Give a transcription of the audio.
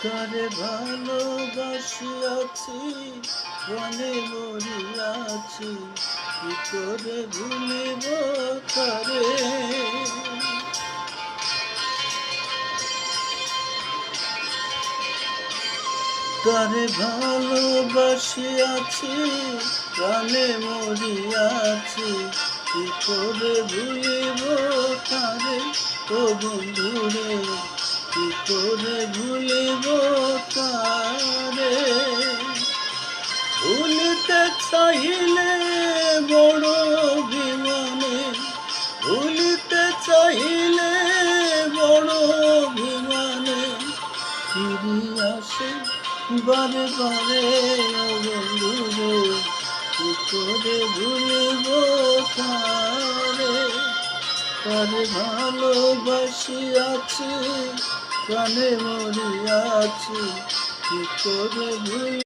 কারে ভালোবাসিয়াছি প্রাণে মরিয়াছি, কি করে ভুলিব তারে। কারে ভালোবাসিয়াছি প্রাণে মরিয়াছি, কি করে ভুলিব তারে। ও বন্ধুরে কি করে ভুলিব তারে। ভুলিতে চাইলে বড় অভিমানে, ভুলিতে চাইলে বড় অভিমানে ফিরি আসে বারে বারে। ও বন্ধুরে কি করে ভুলিব তারে। তারে ভালোবাসিয়াছি প্রাণে মরিয়াছি, কি করে ভুলিব।